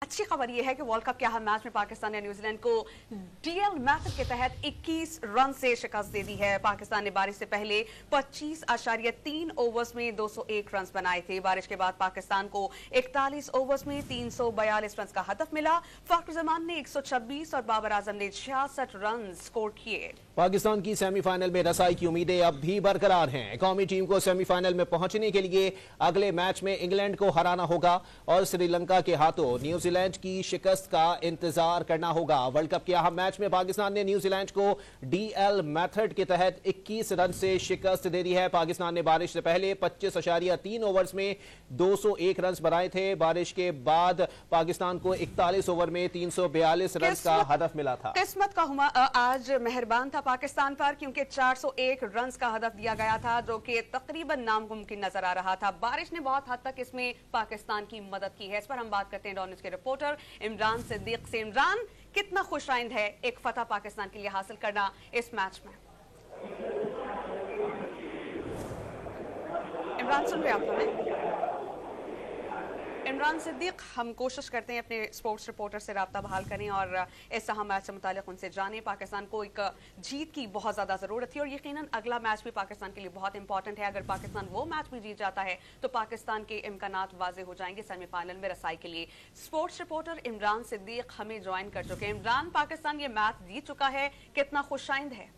अच्छी खबर यह है कि वर्ल्ड कप के अहम मैच में पाकिस्तान ने न्यूजीलैंड को डीएल मेथड के तहत 21 रन से शिकस्त दे दी है। पाकिस्तान ने बारिश से पहले 25.3 ओवर्स में 201 रन बनाए थे। बारिश के बाद पाकिस्तान को 41 ओवर्स में 342 रन का हदफ मिला। फखर जमान ने 126 और बाबर आजम ने 66 रन स्कोर किए। पाकिस्तान की सेमीफाइनल में रसाई की उम्मीदें अब भी बरकरार हैं। कौमी टीम को सेमीफाइनल में पहुंचने के लिए अगले मैच में इंग्लैंड को हराना होगा और श्रीलंका के हाथों न्यूजीलैंड की शिकस्त का इंतजार करना होगा। वर्ल्ड कप के अहम मैच में पाकिस्तान ने न्यूजीलैंड को डीएल मेथड के तहत 21 रन से शिकस्त दे दी है। पाकिस्तान ने बारिश से पहले 25.3 ओवर्स में 201 रन बनाए थे। बारिश के बाद पाकिस्तान को 41 ओवर में 342 रन का हदफ मिला था। किस्मत का आज मेहरबान था पाकिस्तान पर, क्योंकि 401 रन का हदफ दिया गया था, जो कि तकरीबन नामुमकिन नजर आ रहा था। बारिश ने बहुत हद तक इसमें पाकिस्तान की मदद की है। इस पर हम बात करते हैं डॉन न्यूज़ के रिपोर्टर इमरान सिद्दीक से। इमरान, कितना खुशआइंद है एक फतह पाकिस्तान के लिए हासिल करना इस मैच में? इमरान सुन रहे आप हमें? इमरान सिद्दीक, हम कोशिश करते हैं अपने स्पोर्ट्स रिपोर्टर से राब्ता बहाल करें और इस अहम मैच से मुताल्लिक उनसे जानें। पाकिस्तान को एक जीत की बहुत ज़्यादा ज़रूरत थी और यकीनन अगला मैच भी पाकिस्तान के लिए बहुत इंपॉर्टेंट है। अगर पाकिस्तान वो मैच भी जीत जाता है तो पाकिस्तान के इम्कानात वाजे हो जाएंगे सेमीफाइनल में रसाई के लिए। स्पोर्ट्स रिपोर्टर इमरान सिद्दीक हमें ज्वाइन कर चुके हैं। इमरान, पाकिस्तान ये मैच जीत चुका है, कितना खुशाइंद है?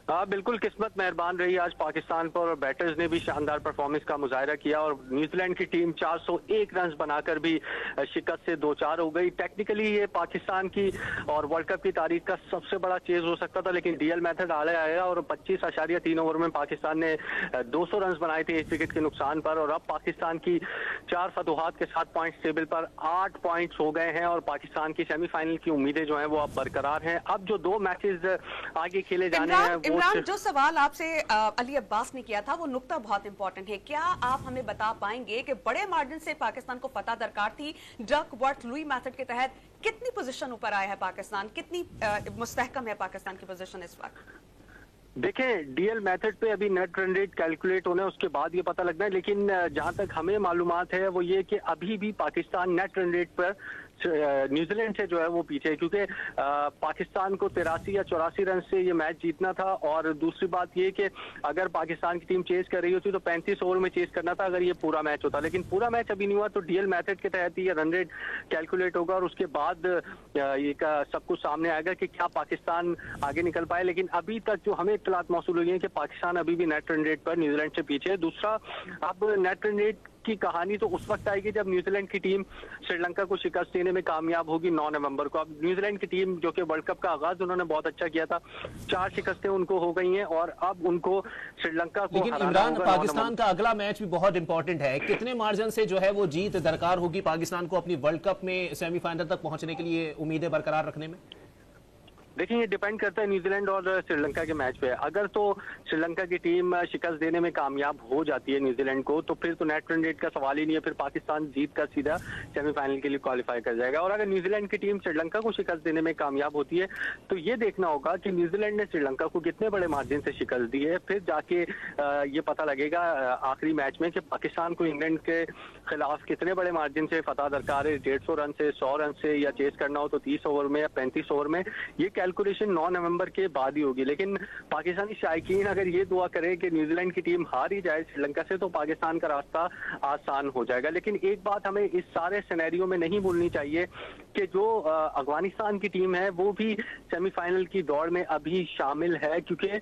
हाँ, बिल्कुल किस्मत मेहरबान रही आज पाकिस्तान पर और बैटर्स ने भी शानदार परफॉर्मेंस का मुजाहिरा किया और न्यूजीलैंड की टीम 401 रन बनाकर भी शिकस्त से 2-4 हो गई। टेक्निकली ये पाकिस्तान की और वर्ल्ड कप की तारीख का सबसे बड़ा चेज हो सकता था, लेकिन डीएल मेथड आया और 25.3 ओवर में पाकिस्तान ने 200 रन बनाए थे 1 विकेट के नुकसान पर। और अब पाकिस्तान की 4 फतुहात के साथ पॉइंट्स टेबल पर 8 पॉइंट्स हो गए हैं और पाकिस्तान की सेमीफाइनल की उम्मीदें जो है वो अब बरकरार हैं। अब जो 2 मैचेस आगे खेले जाने हैं, इमरान, जो सवाल आपसे अली अब्बास ने किया था वो नुक्ता बहुत इंपॉर्टेंट है। क्या आप हमें बता पाएंगे कि बड़े मार्जिन से पाकिस्तान को फतह दरकार थी डकवर्थ लुई मेथड के तहत? कितनी पोजीशन ऊपर आया है पाकिस्तान, कितनी मुस्तहकम है पाकिस्तान की पोजीशन इस वक्त? देखें, डीएल मेथड पे अभी नेट रन रेट कैलकुलेट होना है, उसके बाद ये पता लगना है। लेकिन जहां तक हमें मालूमात है वो ये कि अभी भी पाकिस्तान नेट रन रेट पर न्यूजीलैंड से जो है वो पीछे है, क्योंकि पाकिस्तान को 83 या 84 रन से ये मैच जीतना था। और दूसरी बात ये कि अगर पाकिस्तान की टीम चेज कर रही होती तो 35 ओवर में चेज करना था अगर ये पूरा मैच होता, लेकिन पूरा मैच अभी नहीं हुआ। तो डीएल मेथड के तहत ये रन रेट कैलकुलेट होगा और उसके बाद ये सब कुछ सामने आएगा कि क्या पाकिस्तान आगे निकल पाए। लेकिन अभी तक जो हमें इत्तलात मौसूल हुई है कि पाकिस्तान अभी भी नेट रन रेट पर न्यूजीलैंड से पीछे है। दूसरा, अब नेट रन रेट की कहानी तो उस वक्त आएगी जब न्यूजीलैंड की टीम श्रीलंका को शिकस्त देने में कामयाब होगी 9 नवंबर को। अब न्यूजीलैंड की टीम जो कि वर्ल्ड कप का आगाज उन्होंने बहुत अच्छा किया था, 4 शिकस्तें उनको हो गई हैं और अब उनको श्रीलंका को लेकिन इमरान, पाकिस्तान का अगला मैच भी बहुत इंपॉर्टेंट है। कितने मार्जिन से जो है वो जीत दरकार होगी पाकिस्तान को अपनी वर्ल्ड कप में सेमीफाइनल तक पहुंचने के लिए उम्मीदें बरकरार रखने में? देखिए, ये डिपेंड करता है न्यूजीलैंड और श्रीलंका के मैच पे। अगर तो श्रीलंका की टीम शिकस्त देने में कामयाब हो जाती है न्यूजीलैंड को तो फिर तो नेट रन रेट का सवाल ही नहीं है, फिर पाकिस्तान जीत कर सीधा सेमीफाइनल के लिए क्वालिफाई कर जाएगा। और अगर न्यूजीलैंड की टीम श्रीलंका को शिकस्त देने में कामयाब होती है तो ये देखना होगा कि न्यूजीलैंड ने श्रीलंका को कितने बड़े मार्जिन से शिकस्त दी है। फिर जाके ये पता लगेगा आखिरी मैच में कि पाकिस्तान को इंग्लैंड के खिलाफ कितने बड़े मार्जिन से फतह दरकार है, 150 रन से, 100 रन से, या चेस करना हो तो 30 ओवर में या 35 ओवर में। ये कैलकुलेशन 9 नवंबर के बाद ही होगी। लेकिन पाकिस्तानी शायकीन अगर ये दुआ करे कि न्यूजीलैंड की टीम हार ही जाए श्रीलंका से तो पाकिस्तान का रास्ता आसान हो जाएगा। लेकिन एक बात हमें इस सारे सिनेरियो में नहीं भूलनी चाहिए कि जो अफगानिस्तान की टीम है वो भी सेमीफाइनल की दौड़ में अभी शामिल है, क्योंकि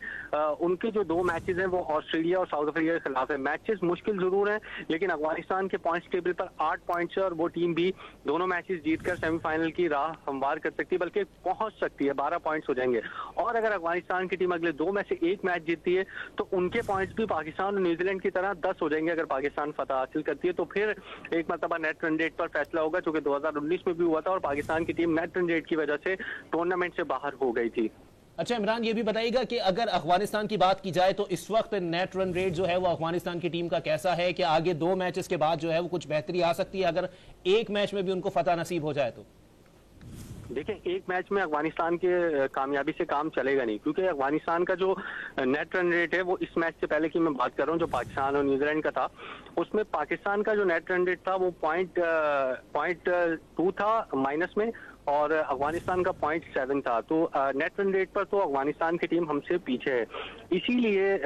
उनके जो 2 मैचेस हैं वो ऑस्ट्रेलिया और साउथ अफ्रीका के खिलाफ है। मैचेस मुश्किल जरूर हैं लेकिन अफगानिस्तान के पॉइंट्स टेबल पर 8 पॉइंट्स है और वो टीम भी दोनों मैचेस जीतकर सेमीफाइनल की राह हमवार कर सकती है, बल्कि पहुंच सकती है। 12 पॉइंट्स हो जाएंगे। और अगर अफगानिस्तान की टीम अगले 2 में से 1 मैच जीतती है तो उनके पॉइंट्स भी पाकिस्तान और न्यूजीलैंड की तरह 10 हो जाएंगे। अगर पाकिस्तान फतह हासिल करती है तो फिर एक मरतबा नेट रन रेट पर फैसला होगा, जो कि 2019 में भी हुआ था और पाकिस्तान की टीम नेट रन रेट की वजह से टूर्नामेंट से बाहर हो गई थी। अच्छा इमरान, ये भी बताइएगा कि अगर अफगानिस्तान की बात की जाए तो इस वक्त नेट रन रेट जो है वो अफगानिस्तान की टीम का कैसा है? कि आगे 2 मैचेस के बाद जो है वो कुछ बेहतरी आ सकती है अगर एक मैच में भी उनको फतह नसीब हो जाए तो? देखिए एक मैच में अफगानिस्तान के कामयाबी से काम चलेगा नहीं, क्योंकि अफगानिस्तान का जो नेट रन रेट है वो इस मैच से पहले की मैं बात कर रहा हूँ जो पाकिस्तान और न्यूजीलैंड का था, उसमें पाकिस्तान का जो नेट रन रेट था वो पॉइंट 2 था माइनस में, और अफगानिस्तान का 0.7 था। तो नेट रन रेट पर तो अफगानिस्तान की टीम हमसे पीछे है। इसीलिए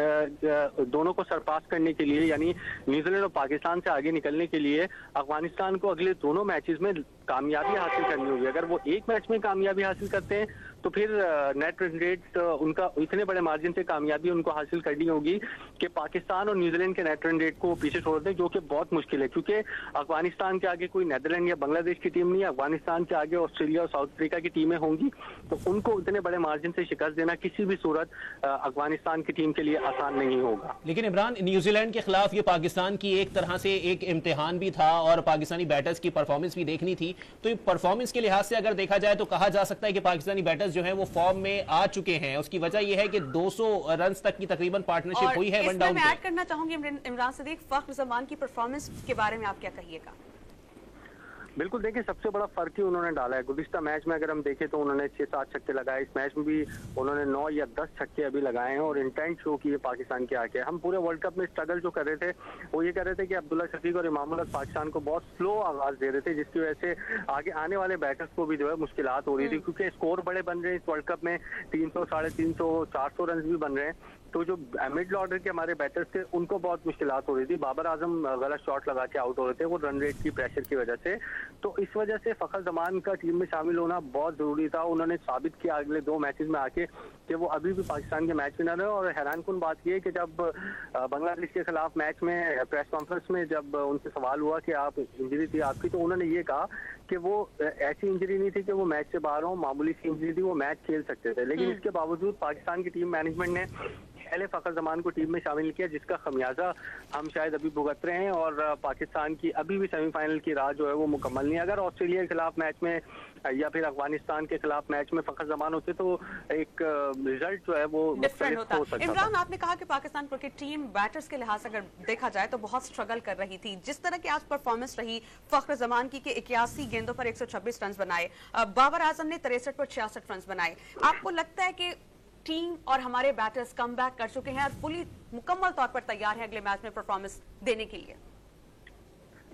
दोनों को सरपास करने के लिए, यानी न्यूजीलैंड और पाकिस्तान से आगे निकलने के लिए अफगानिस्तान को अगले दोनों मैचेस में कामयाबी हासिल करनी होगी। अगर वो एक मैच में कामयाबी हासिल करते हैं तो फिर नेट रन रेट उनका इतने बड़े मार्जिन से कामयाबी उनको हासिल करनी होगी कि पाकिस्तान और न्यूजीलैंड के नेट रन रेट को पीछे छोड़ दें, जो कि बहुत मुश्किल है, क्योंकि अफगानिस्तान के आगे कोई नीदरलैंड या बांग्लादेश की टीम नहीं है। अफगानिस्तान के आगे ऑस्ट्रेलिया और साउथ अफ्रीका की टीमें होंगी, तो उनको इतने बड़े मार्जिन से शिकस्त देना किसी भी सूरत अफगानिस्तान की टीम के लिए आसान नहीं होगा। लेकिन इमरान, न्यूजीलैंड के खिलाफ ये पाकिस्तान की एक तरह से एक इम्तिहान भी था और पाकिस्तानी बैटर्स की परफॉर्मेंस भी देखनी थी। तो परफॉर्मेंस के लिहाज से अगर देखा जाए तो कहा जा सकता है कि पाकिस्तानी बैटर्स जो हैं वो फॉर्म में आ चुके हैं। उसकी वजह यह है कि 200 रन तक की तकरीबन पार्टनरशिप हुई है वन डाउन पे। मैं ऐड करना चाहूंगी इमरान सदीक, फख्र जमान की परफॉर्मेंस के बारे में आप क्या कहिएगा? बिल्कुल, देखिए सबसे बड़ा फर्क ही उन्होंने डाला है। गुज़िश्ता मैच में अगर हम देखें तो उन्होंने 6-7 छक्के लगाए, इस मैच में भी उन्होंने 9 या 10 छक्के अभी लगाए हैं और इंटेंट शो किए पाकिस्तान के आके। हम पूरे वर्ल्ड कप में स्ट्रगल जो कर रहे थे वो ये कर रहे थे कि अब्दुल्ला शफीक और इमामुल हक पाकिस्तान को बहुत स्लो आगाज दे रहे थे, जिसकी वजह से आगे आने वाले बैटर्स को भी जो है मुश्किलात हो रही थी, क्योंकि स्कोर बड़े बन रहे हैं इस वर्ल्ड कप में, 300, 350, 400 रन भी बन रहे हैं। तो जो मिडिल ऑर्डर के हमारे बैटर्स थे उनको बहुत मुश्किलात हो रही थी। बाबर आजम गलत शॉट लगा के आउट हो रहे थे वो रन रेट की प्रेशर की वजह से। तो इस वजह से फखर जमान का टीम में शामिल होना बहुत जरूरी था। उन्होंने साबित किया अगले 2 मैचेस में आके कि वो अभी भी पाकिस्तान के मैच विनर है। और हैरानकुन बात यह है कि जब बांग्लादेश के खिलाफ मैच में प्रेस कॉन्फ्रेंस में जब उनसे सवाल हुआ कि आप इंजरी थी आपकी, तो उन्होंने ये कहा कि वो ऐसी इंजरी नहीं थी कि वो मैच से बाहर हो, मामूली सी इंजरी थी, वो मैच खेल सकते थे। लेकिन इसके बावजूद पाकिस्तान की टीम मैनेजमेंट ने पहले फखर जमान को टीम में शामिल किया, जिसका खमियाजा हम शायद अभी भुगत रहे हैं। और पाकिस्तान की अभी भी सेमीफाइनल की राह जो है वो मुकम्मल नहीं है। अगर ऑस्ट्रेलिया के खिलाफ मैच में या फिर अफगानिस्तान के खिलाफ मैच में फखर जमान होते तो एक रिजल्ट जो है वो डिफरेंट होता। इमरान, आपने कहा कि पाकिस्तान क्रिकेट टीम बैटर्स के लिहाज से अगर देखा जाए तो बहुत स्ट्रगल कर रही थी। जिस तरह की आज परफॉर्मेंस रही फखर जमान की 81 गेंदों पर 126 रन बनाए, बाबर आजम ने 63 पर 66 रन बनाए, आपको लगता है कि टीम और हमारे बैटर्स कमबैक कर चुके हैं और फुली मुकम्मल तौर पर तैयार हैं अगले मैच में परफॉर्मेंस देने के लिए?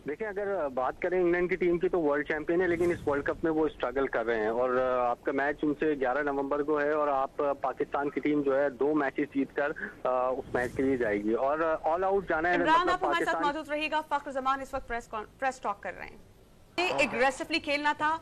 देखिए, अगर बात करें इंग्लैंड की टीम की तो वर्ल्ड चैंपियन है, लेकिन इस वर्ल्ड कप में वो स्ट्रगल कर रहे हैं। और आपका मैच उनसे 11 नवंबर को है और आप पाकिस्तान की टीम जो है 2 मैचेस जीतकर उस मैच के लिए जाएगी और ऑल आउट जाना है। इमरान, आप हमारे साथ मौजूद रहिएगा। फख्र जमान इस वक्त प्रेस टॉक कर रहे हैं। एग्रेसिवली खेलना था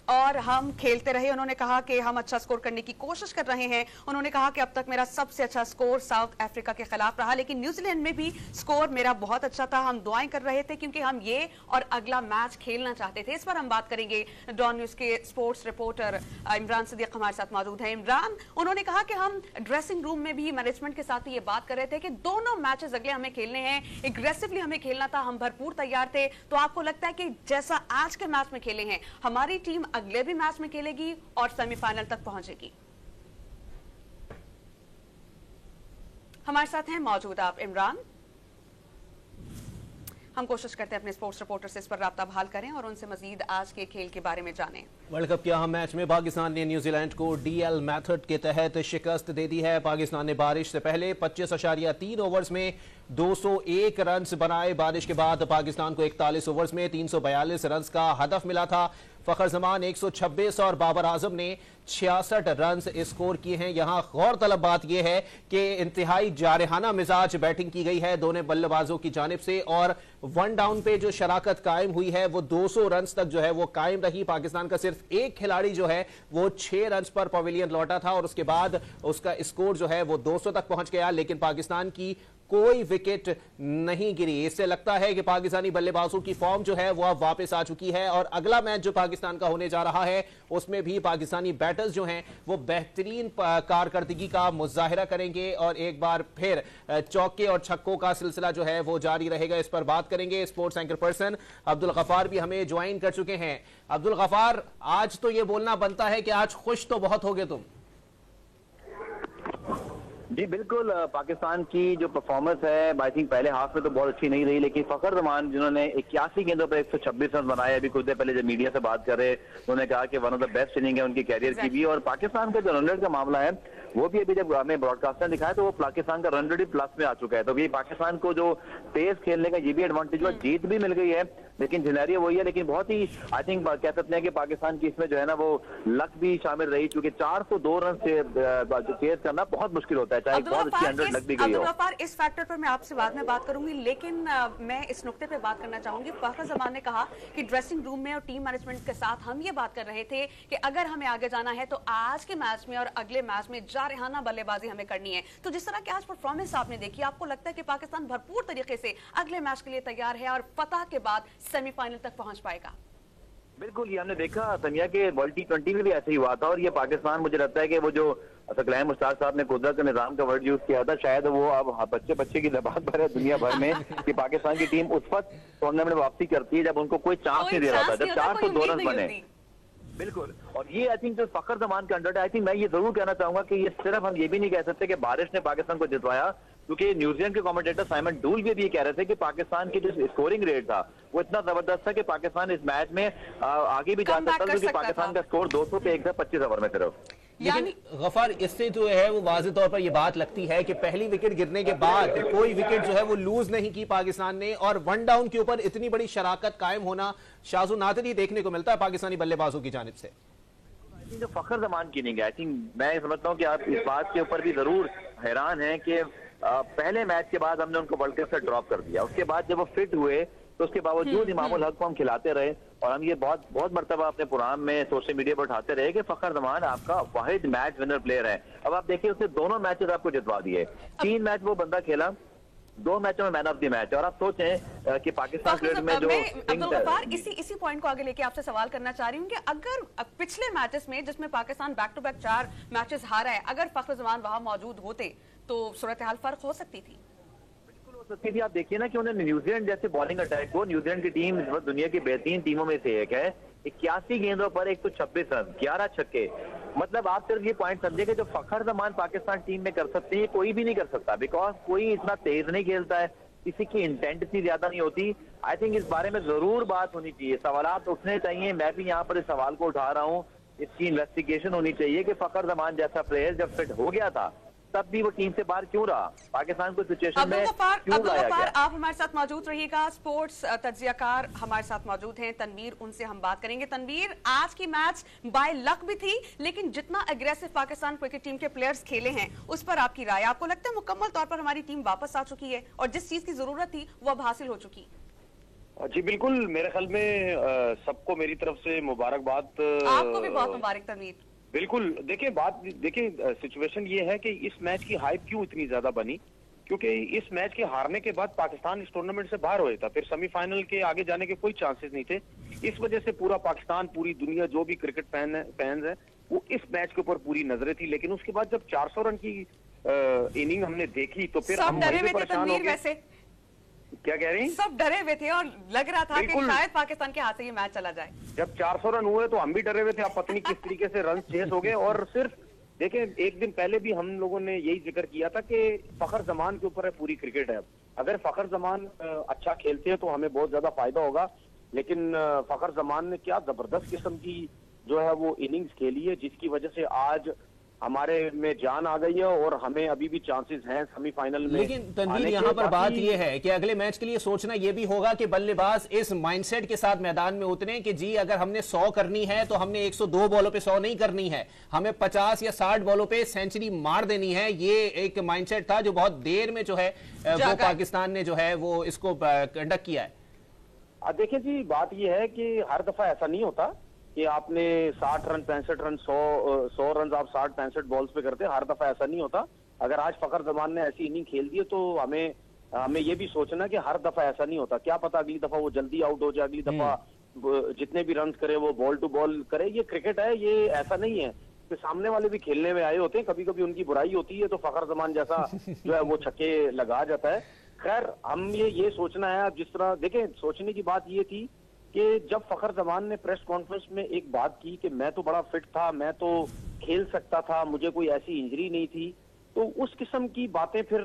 और हम खेलते रहे। उन्होंने कहा कि हम अच्छा स्कोर करने की कोशिश कर रहे हैं। उन्होंने कहा कि अब तक मेरा सबसे अच्छा स्कोर साउथ अफ्रीका के खिलाफ रहा, लेकिन न्यूजीलैंड में भी स्कोर मेरा बहुत अच्छा था। हम दुआएं कर रहे थे क्योंकि हम ये और अगला मैच खेलना चाहते थे। इस पर हम बात करेंगे। डॉन न्यूज के स्पोर्ट्स रिपोर्टर इमरान सदीक हमारे साथ मौजूद हैं। इमरान, उन्होंने कहा कि हम ड्रेसिंग रूम में भी मैनेजमेंट के साथ ये बात कर रहे थे कि दोनों मैचेस अगले हमें खेलने हैं, एग्रेसिवली हमें खेलना था, हम भरपूर तैयार थे। तो आपको लगता है कि जैसा आज के मैच में खेले हैं हमारी टीम अगले भी मैच में खेलेगी और सेमीफाइनल तक पहुंचेगी? हमारे साथ हैं मौजूद आप इमरान। हम कोशिश करते हैं अपने स्पोर्ट्स रिपोर्टर से इस पर राब्ता बहाल करें और उनसे मजीद आज के खेल के बारे में जानें। वर्ल्ड कप के अहम मैच में पाकिस्तान ने न्यूजीलैंड को डीएल मेथड के तहत शिकस्त दे दी है। पाकिस्तान ने बारिश से पहले 25.3 ओवर्स में 201 रन बनाए। बारिश के बाद पाकिस्तान को 41 ओवर्स में 342 रन का हदफ मिला था। फखर जमान 126 और बाबर आजम ने 66 रन स्कोर किए हैं। यहां गौरतलब बात यह है कि इंतहाई जारहाना मिजाज बैटिंग की गई है दोनों बल्लेबाजों की जानिब से और वन डाउन पे जो शराकत कायम हुई है वो 200 रन तक जो है वो कायम रही। पाकिस्तान का सिर्फ एक खिलाड़ी जो है वो 6 रन पर पवेलियन लौटा था और उसके बाद उसका स्कोर जो है वो 200 तक पहुंच गया, लेकिन पाकिस्तान की कोई विकेट नहीं गिरी। इससे लगता है कि पाकिस्तानी बल्लेबाजों की फॉर्म जो है वो अब वापस आ चुकी है और अगला मैच जो पाकिस्तान का होने जा रहा है उसमें भी पाकिस्तानी बैटर्स जो हैं वो बेहतरीन कारकर्दगी का मुजाहिरा करेंगे और एक बार फिर चौके और छक्कों का सिलसिला जो है वो जारी रहेगा। इस पर बात करेंगे। Sports anchor person Abdul Ghaffar भी हमें ज्वाइन कर चुके हैं। अब्दुल गफार, आज तो ये बोलना बनता है कि आज खुश तो बहुत होगे तुम। जी बिल्कुल, पाकिस्तान की जो परफॉर्मेंस है आई थिंक पहले हाफ में तो बहुत अच्छी नहीं रही, लेकिन फखर जमान जिन्होंने 81 गेंदों पर 126 रन बनाए, अभी कुछ देर पहले जब मीडिया से बात कर रहे उन्होंने कहा कि one of the best inning है उनकी कैरियर की भी। और पाकिस्तान का जो रन रेट का मामला है वो भी अभी जब हमें ब्रॉडकास्टर ने दिखाया तो वो पाकिस्तान का रन रेट प्लस में आ चुका है। तो ये पाकिस्तान को जो तेज खेलने का ये भी एडवांटेज हुआ, जीत भी मिल गई है, लेकिन सिनेरियो वही है। लेकिन बहुत ही आई थिंक कह सकते हैं कि पाकिस्तान की इसमें जो है ना वो लक भी शामिल रही, क्योंकि 402 रन से चेज करना बहुत मुश्किल होता है, चाहे बहुत अच्छी 100 लग भी गई हो। इस फैक्टर पर मैं आपसे बाद में बात करूंगी, लेकिन मैं इस नुक्ते पे बात करना चाहूंगी। फखर जमान ने कहा कि ड्रेसिंग रूम में और टीम मैनेजमेंट के साथ हम ये बात कर रहे थे कि अगर हमें आगे जाना है तो आज के मैच में और अगले मैच में जारहाना बल्लेबाजी हमें करनी है। तो जिस तरह की आज परफॉर्मेंस आपने देखी, आपको लगता है कि पाकिस्तान भरपूर तरीके से अगले मैच के लिए तैयार है और फतह के बाद सेमीफाइनल तक पहुंच पाएगा? बिल्कुल, ये हमने देखा समिया के वर्ल्ड T20 में भी ऐसे ही हुआ था। और ये पाकिस्तान, मुझे लगता है कि वो जो सकलैन मुश्ताक साहब ने कुदरत के निजाम का वर्ड यूज किया था, शायद वो अब बच्चे की दबाव भर है दुनिया भर में कि पाकिस्तान की टीम उस वक्त टूर्नामेंट में वापसी करती है जब उनको कोई चांस नहीं दे रहा था, जब 402 रन बने। बिल्कुल, और ये आई थिंक जो फखर जमान का अंडर, आई थिंक मैं ये जरूर कहना चाहूंगा कि ये सिर्फ हम ये भी नहीं कह सकते कि बारिश ने पाकिस्तान को जितवाया, क्योंकि न्यूजीलैंड के कमेंटेटर साइमन डूल भी ये कह रहे थे कि पाकिस्तान की जो स्कोरिंग रेट था वो इतना जबरदस्त था कि पाकिस्तान इस मैच में आगे भी जा सकता था, क्योंकि पाकिस्तान का स्कोर 200 पे 1 था 25 ओवर में सिर्फ। लेकिन गफार, इससे जो है वो वाज़ेह तौर पर ये बात लगती है कि पहली विकेट गिरने के बाद कोई विकेट जो है वो लूज नहीं की पाकिस्तान ने, और वन डाउन के ऊपर इतनी बड़ी शराकत कायम होना शाज़ो नादिर ही देखने को मिलता है पाकिस्तानी बल्लेबाजों की जानिब से। जो फखर जमान की इनिंग है, आई थिंक मैं समझता हूँ कि आप इस बात के ऊपर भी जरूर हैरान हैं कि पहले मैच के बाद हमने उनको वर्ल्ड कप से ड्रॉप कर दिया, उसके बाद जब वो फिट हुए तो उसके बावजूद इमामुल हक को हम खिलाते रहे, और हम ये बहुत मर्तबा अपने प्रोग्राम में सोशल मीडिया पर उठाते रहे कि फखर जमान आपका वाहिद मैच विनर प्लेयर है। अब आप देखिए उसने दोनों मैचेस आपको जितवा दिए, 3 मैच वो बंदा खेला, 2 मैचों में मैन ऑफ द मैच। और आप सोचें कि पाकिस्तान क्रिकेट में जो इसी पॉइंट को आगे लेके आपसे सवाल करना चाह रही हूँ कि अगर पिछले मैचेस में जिसमें Pakistan back to back 4 matches हारा है, अगर फखर जमान वहां मौजूद होते तो सूरत हाल फर्क हो सकती थी? बिल्कुल हो सकती थी। आप देखिए ना कि उन्होंने न्यूजीलैंड जैसे बॉलिंग अटैक को, न्यूजीलैंड की टीम दुनिया की बेहतरीन टीमों में से एक है, 81 गेंदों पर 126 रन, 11 छक्के। मतलब आप सिर्फ ये पॉइंट समझे कि जो फखर जमान पाकिस्तान टीम में कर सकते हैं कोई भी नहीं कर सकता, बिकॉज कोई इतना तेज नहीं खेलता है, किसी की इंटेंट इतनी ज्यादा नहीं होती। आई थिंक इस बारे में जरूर बात होनी चाहिए, सवालात उठने चाहिए। मैं भी यहाँ पर इस सवाल को उठा रहा हूँ, इसकी इन्वेस्टिगेशन होनी चाहिए कि फखर जमान जैसा प्लेयर जब फिट हो गया था तब भी वो टीम से बाहर क्यों रहा, पाकिस्तान को सिचुएशन में क्यों लाया गया। आप हमारे साथ मौजूद रहिएगा, स्पोर्ट्स तज्जियाकार हमारे साथ मौजूद हैं तनवीर, उनसे हम बात करेंगे। तनवीर, आज की मैच बाय लक भी थी, लेकिन जितना एग्रेसिव पाकिस्तान क्रिकेट टीम के प्लेयर्स खेले हैं उस पर आपकी राय, आपको लगता है मुकम्मल तौर पर हमारी टीम वापस आ चुकी है और जिस चीज की जरूरत थी वो अब हासिल हो चुकी? जी बिल्कुल, मेरे ख्याल में सबको मेरी तरफ से मुबारकबाद। आपको भी बहुत मुबारक तनवीर। बिल्कुल, देखिए सिचुएशन ये है कि इस मैच की हाइप क्यों इतनी ज्यादा बनी, क्योंकि इस मैच के हारने के बाद पाकिस्तान इस टूर्नामेंट से बाहर हुआ था, फिर सेमीफाइनल के आगे जाने के कोई चांसेस नहीं थे। इस वजह से पूरा पाकिस्तान, पूरी दुनिया, जो भी क्रिकेट फैंस है वो इस मैच के ऊपर पूरी नजरें थी। लेकिन उसके बाद जब 400 रन की इनिंग हमने देखी तो फिर हम परेशान हो गए। क्या कह रही हैं? सब डरे हुए थे और लग रहा था कि शायद पाकिस्तान के हाथ से ये मैच चला जाए। जब 400 रन हुए तो हम भी डरे हुए थे, आप पता नहीं किस तरीके से रन चेस हो गए। और सिर्फ देखें, एक दिन पहले भी हम लोगों ने यही जिक्र किया था कि फखर जमान के ऊपर है पूरी क्रिकेट है। अगर फखर जमान अच्छा खेलते हैं तो हमें बहुत ज्यादा फायदा होगा, लेकिन फखर जमान ने क्या जबरदस्त किस्म की जो है वो इनिंग्स खेली है, जिसकी वजह से आज हमारे में जान आ गई है और हमें अभी भी चांसेस हैं सेमीफाइनल में। लेकिन तनवीर, यहाँ पर बात ये है कि अगले मैच के लिए सोचना ये भी होगा कि बल्लेबाज इस माइंडसेट के साथ मैदान में उतरे कि जी अगर हमने 100 करनी है तो हमने 102 बॉलों पे 100 नहीं करनी है, हमें 50 या 60 बॉलों पे सेंचुरी मार देनी है। ये एक माइंडसेट था जो बहुत देर में जो है वो पाकिस्तान ने जो है वो इसको कंडक्ट किया है। देखिए जी, बात ये है कि हर दफा ऐसा नहीं होता कि आपने 60 रन 65 रन 100 रन आप 60-65 बॉल्स पे करते हैं, हर दफा ऐसा नहीं होता। अगर आज फखर जमान ने ऐसी इनिंग खेल दी है तो हमें ये भी सोचना कि हर दफा ऐसा नहीं होता। क्या पता अगली दफा वो जल्दी आउट हो जाए, अगली दफा जितने भी रन करे वो बॉल टू बॉल करे। ये क्रिकेट है, ये ऐसा नहीं है कि सामने वाले भी खेलने में आए होते हैं, कभी कभी उनकी बुराई होती है तो फखर जमान जैसा जो है वो छक्के लगा जाता है। खैर, हम ये सोचना है, अब जिस तरह देखें, सोचने की बात ये थी कि जब फखर जमान ने प्रेस कॉन्फ्रेंस में एक बात की कि मैं तो बड़ा फिट था, मैं तो खेल सकता था, मुझे कोई ऐसी इंजरी नहीं थी, तो उस किस्म की बातें फिर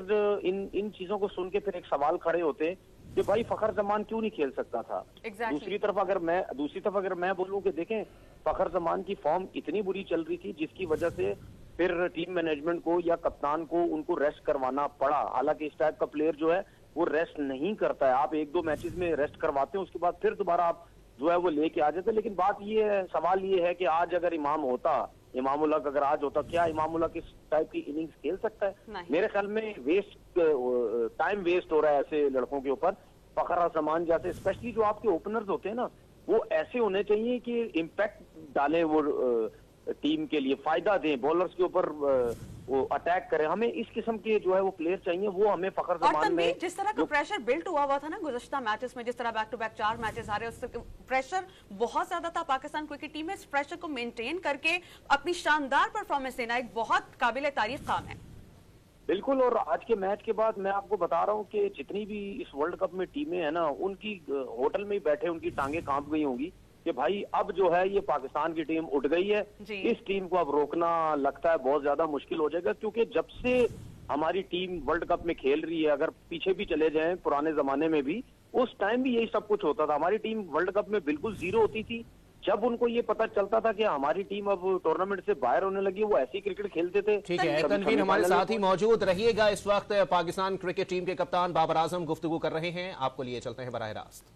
इन चीजों को सुन के फिर एक सवाल खड़े होते हैं कि भाई फखर जमान क्यों नहीं खेल सकता था। Exactly. दूसरी तरफ अगर मैं बोलूं कि देखें फखर जमान की फॉर्म इतनी बुरी चल रही थी जिसकी वजह से फिर टीम मैनेजमेंट को या कप्तान को उनको रेस्ट करवाना पड़ा। हालांकि इस टाइप का प्लेयर जो है वो रेस्ट नहीं करता है, आप 1-2 मैचेस में रेस्ट करवाते हैं उसके बाद फिर दोबारा आप जो है वो लेके आ जाते। लेकिन बात ये है, सवाल ये है कि आज अगर इमाम उल हक अगर आज होता, क्या इमाम उल हक इस टाइप की इनिंग्स खेल सकता है? मेरे ख्याल में टाइम वेस्ट हो रहा है ऐसे लड़कों के ऊपर। फखर जमान जैसे स्पेशली जो आपके ओपनर्स होते हैं ना, वो ऐसे होने चाहिए कि इम्पैक्ट डाले, वो टीम के लिए फायदा दें, बॉलर्स के ऊपर वो अटैक करें। हमें इस किस्म के जो है वो प्लेयर चाहिए, वो हमें फखर जमान में जिस तरह का प्रेशर बिल्ट हुआ था ना गुज़श्ता मैचेस में, जिस तरह बैक टू बैक 4 मैचेस हारे, उससे प्रेशर बहुत ज्यादा था पाकिस्तान क्रिकेट टीम में। इस प्रेशर को मेंटेन करके अपनी शानदार परफॉर्मेंस देना एक बहुत काबिल तारीफ काम है। बिल्कुल। और आज के मैच के बाद मैं आपको बता रहा हूँ कि जितनी भी इस वर्ल्ड कप में टीमें हैं ना, उनकी होटल में ही बैठे उनकी टांगे कांप गई होंगी कि भाई अब जो है ये पाकिस्तान की टीम उठ गई है, इस टीम को अब रोकना लगता है बहुत ज्यादा मुश्किल हो जाएगा। क्योंकि जब से हमारी टीम वर्ल्ड कप में खेल रही है, अगर पीछे भी चले जाएं पुराने जमाने में भी, उस टाइम भी यही सब कुछ होता था। हमारी टीम वर्ल्ड कप में बिल्कुल जीरो होती थी। जब उनको ये पता चलता था कि हमारी टीम अब टूर्नामेंट से बाहर होने लगी, वो ऐसी क्रिकेट खेलते थे। ठीक है, तनवीर हमारे साथ ही मौजूद रहिएगा। इस वक्त पाकिस्तान क्रिकेट टीम के कप्तान बाबर आजम गुफ्तगू कर रहे हैं, आपको लिए चलते हैं बराह रास्त।